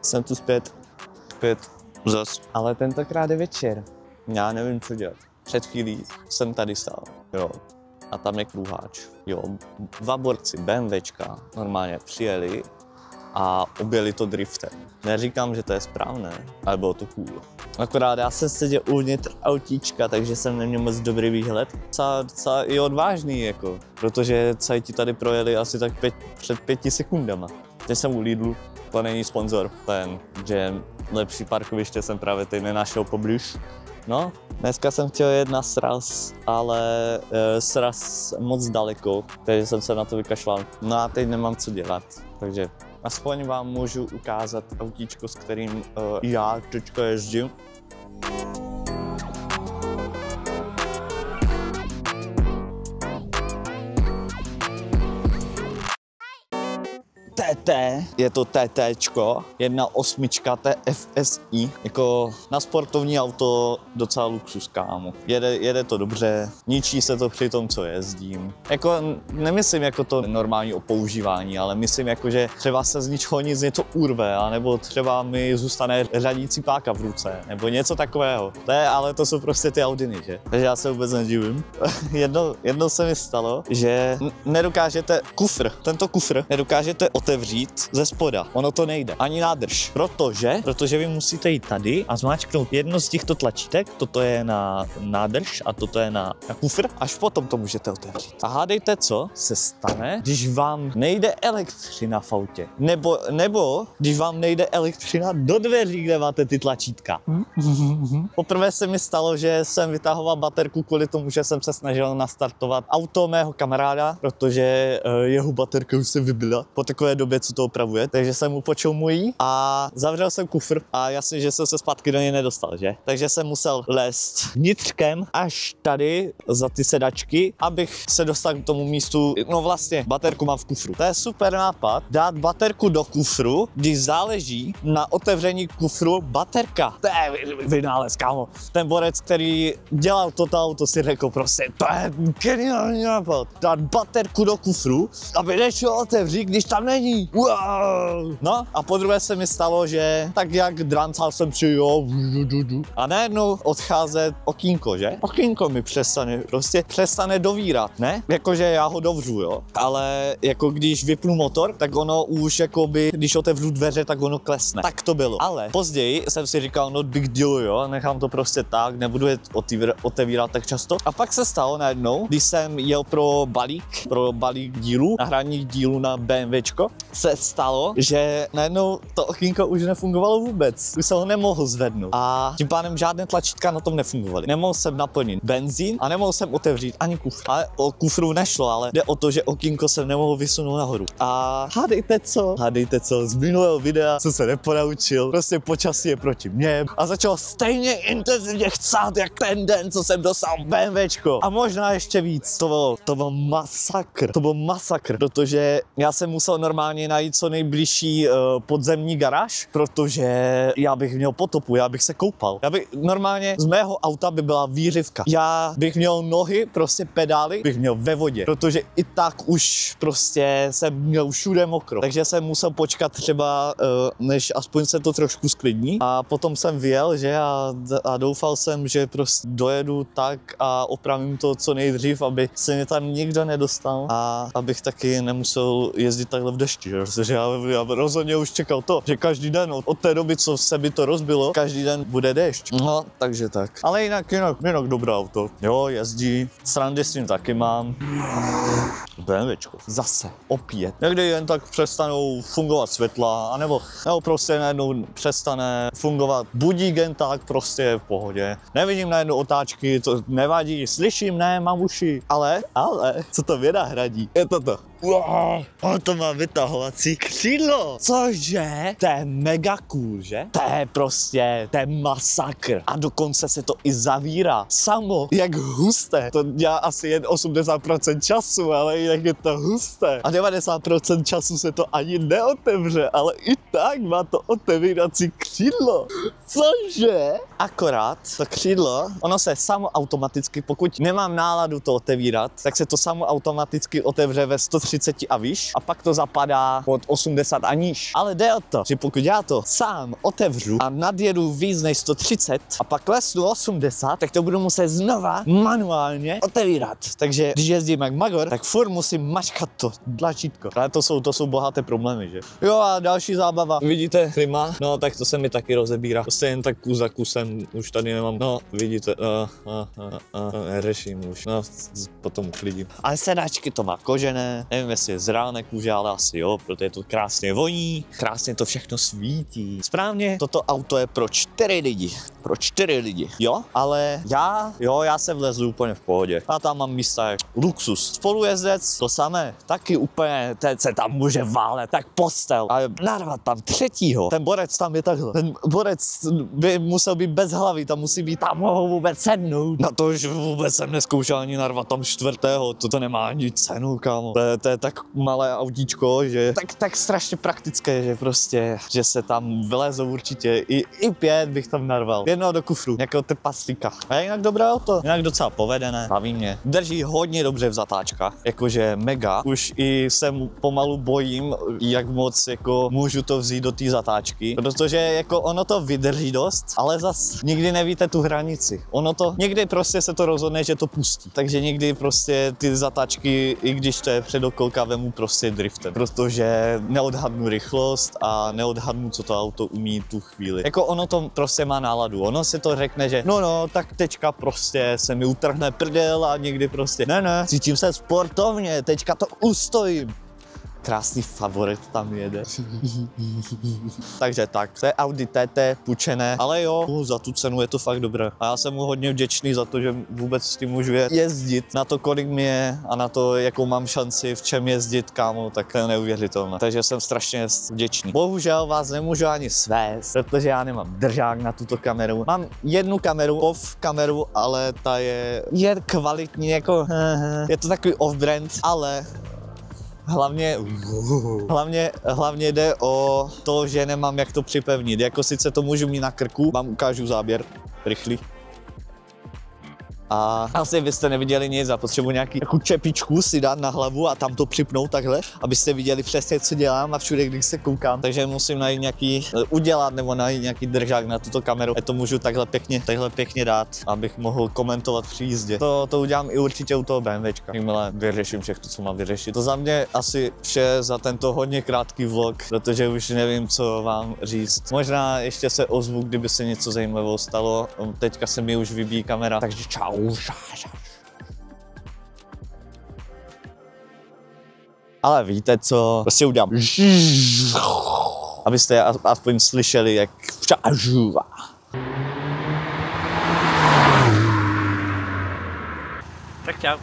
jsem tu zpět zas. Ale tentokrát je večer. Já nevím, co dělat. Před chvílí jsem tady stál, jo. A tam je kruháč, jo. Dva borci BMWčka normálně přijeli a objeli to driftem. Neříkám, že to je správné, ale bylo to cool. Akorát já jsem seděl uvnitř autíčka, takže jsem neměl moc dobrý výhled. Docela i odvážný, jako, protože ti tady projeli asi tak před 5 sekundama. Teď jsem u Lidlu, to není sponzor, že lepší parkoviště jsem právě teď nenašel poblíž. No, dneska jsem chtěl jet na sraz, ale sraz moc daleko, takže jsem se na to vykašlal. No a teď nemám co dělat, takže aspoň vám můžu ukázat autíčko, s kterým já teďka jezdím. TT, je to TTčko, 1.8 TFSI, jako na sportovní auto docela luxus, kámo. Jede to dobře, ničí se to při tom, co jezdím. Jako nemyslím jako to normální o používání, ale myslím jako, že třeba se z ničeho nic něco urve, anebo třeba mi zůstane řadící páka v ruce, nebo něco takového. Ale to jsou prostě ty Audiny, že? Takže já se vůbec nedivím. jednou se mi stalo, že nedokážete tento kufr nedokážete otevřít ze spoda. Ono to nejde. Ani nádrž. Protože vy musíte jít tady a zmáčknout jedno z těchto tlačítek. Toto je na nádrž a toto je na kufr. Až potom to můžete otevřít. A hádejte, co se stane, když vám nejde elektřina v autě. Nebo když vám nejde elektřina do dveří, kde máte ty tlačítka. Poprvé se mi stalo, že jsem vytahoval baterku kvůli tomu, že jsem se snažil nastartovat auto mého kamaráda, protože jeho baterka už se vybila po takové době, co to opravuje, takže jsem mu počul můj a zavřel jsem kufr a jasně, že jsem se zpátky do něj nedostal, že? Takže jsem musel lézt vnitřkem až tady za ty sedačky, abych se dostal k tomu místu, no vlastně, baterku mám v kufru. To je super nápad, dát baterku do kufru, když záleží na otevření kufru baterka. To je vynález, kámo. Ten borec, který dělal toto auto, si řekl prostě, to je geniální nápad. Dát baterku do kufru, aby nešlo otevřít, když tam není. Wow. No a podruhé se mi stalo, že tak jak drancal jsem přijel a najednou odcházet okýnko, že? Okýnko mi přestane dovírat, ne? Jakože já ho dovřu, jo? Ale jako když vypnu motor, tak ono už jakoby, když otevřu dveře, tak ono klesne. Tak to bylo. Ale později jsem si říkal, no big deal, jo? Nechám to prostě tak, nebudu je otevírat tak často. A pak se stalo najednou, když jsem jel pro balík dílů, nahraných dílů na BMWčko, se stalo, že najednou to okýnko už nefungovalo vůbec. Už se ho nemohl zvednout. A tím pádem žádné tlačítka na tom nefungovaly. Nemohl jsem naplnit benzín a nemohl jsem otevřít ani kufr. Ale o kufru nešlo, ale jde o to, že okýnko jsem nemohl vysunout nahoru. A hádejte co, z minulého videa jsem se neponaučil, prostě počasí je proti mně a začalo stejně intenzivně chcát, jak ten den, co jsem dostal BMWčko. A možná ještě víc. To byl masakr, protože já jsem musel normálně najít co nejbližší podzemní garáž, protože já bych měl potopu, já bych se koupal. Normálně z mého auta by byla výřivka. Já bych měl nohy, prostě pedály, bych měl ve vodě, protože i tak už prostě jsem měl všude mokro. Takže jsem musel počkat třeba, než aspoň se to trošku sklidní. A potom jsem vyjel, že a doufal jsem, že prostě dojedu tak a opravím to co nejdřív, aby se mě tam nikdo nedostal a abych taky nemusel jezdit takhle v dešti, že? Protože já rozhodně už čekal to, že každý den od té doby, co se by to rozbilo, každý den bude déšť. No, takže tak. Ale jinak dobré auto. Jo, jezdí, srandy s tím taky mám. BMWčko, zase, opět. Někdy jen tak přestanou fungovat světla, anebo prostě najednou přestane fungovat budík jen tak, prostě v pohodě. Nevidím najednou otáčky, to nevadí, slyším, ne, mám uši. Ale, co to věda hradí, je toto. Wow, to má vytahovací křídlo. Cože? To je mega cool, že? To je masakr. A dokonce se to i zavírá. Samo, jak husté. To dělá asi jen 80% času, ale jak je to husté. A 90% času se to ani neotevře, ale i tak má to otevírací křídlo. Cože? Akorát to křídlo, ono se samo automaticky, pokud nemám náladu to otevírat, tak se to samo automaticky otevře ve 130 a výš a pak to zapadá pod 80 a níž. Ale jde o to, že pokud já to sám otevřu a nadjedu víc než 130 a pak klesnu 80, tak to budu muset znova manuálně otevírat. Takže když jezdím jak magor, tak furt musím mačkat to tlačítko. Ale to jsou bohaté problémy, že? Jo a další zábava. Vidíte klima? No tak to se mi taky rozebírá. Prostě jen tak kus za kusem už tady nemám. No vidíte, neřeším už. No potom uklidím. Ale sedačky to má kožené, nevím jestli je z reálné kůže, ale asi jo, protože to krásně voní, krásně to všechno svítí. Správně, toto auto je pro 4 lidi. Pro 4 lidi, jo? Ale já se vlezu úplně v pohodě. A tam mám místa jak luxus. Spolujezdec, to samé, taky úplně, ten se tam může válet, tak postel. A narvat tam třetího, ten borec tam je takhle. Ten borec by musel být bez hlavy, tam musí být, tam mohou vůbec sednout. Na to, že vůbec jsem neskoušel ani narvat tam čtvrtého, to nemá ani cenu, kámo. To je tak malé autíčko, že tak strašně praktické, že prostě, že se tam vlezou určitě, i 5 bych tam narval. Jedno do kufru, nějakého trpaslíka. A jinak dobré auto, jinak docela povedené, baví mě. Drží hodně dobře v zatáčkách, jakože mega. Už i se pomalu bojím, jak moc jako můžu to vzít do té zatáčky, protože jako ono to vydrží dost, ale zas nikdy nevíte tu hranici. Ono to, někdy prostě se to rozhodne, že to pustí. Takže někdy prostě ty zatáčky, i když to je předokolka, vemu prostě driftem, protože neodhadnu rychlost a neodhadnu, co to auto umí tu chvíli. Jako ono to prostě má náladu. Ono si to řekne, že no, tak teďka prostě se mi utrhne prdel a někdy prostě ne, cítím se sportovně, teďka to ustojím. Krásný favorit tam jede. Takže tak, to je Audi TT půjčené, ale jo, za tu cenu je to fakt dobré. A já jsem mu hodně vděčný za to, že vůbec s tím můžu jezdit. Na to, kolik mi je a na to, jakou mám šanci v čem jezdit, kámo, tak to je neuvěřitelné. Takže jsem strašně vděčný. Bohužel vás nemůžu ani svést, protože já nemám držák na tuto kameru. Mám jednu kameru, off kameru, ale ta je kvalitní, jako je to takový off-brand, ale Hlavně jde o to, že nemám jak to připevnit. Jako sice to můžu mít na krku, vám ukážu záběr, rychlý. A asi byste neviděli nic a potřebuji nějakou čepičku si dát na hlavu a tam to připnout takhle, abyste viděli přesně, co dělám a všude, když se koukám. Takže musím najít nějaký držák na tuto kameru. A to můžu takhle pěkně dát, abych mohl komentovat při jízdě. To udělám i určitě u toho BMWčka. Jakmile vyřeším všechno, co mám vyřešit. To za mě asi vše za tento hodně krátký vlog, protože už nevím, co vám říct. Možná ještě se ozvu, kdyby se něco zajímavého stalo. Teďka se mi už vybíjí kamera, takže čau. Ale víte co, prostě udělám, abyste aspoň slyšeli, jak tak čau.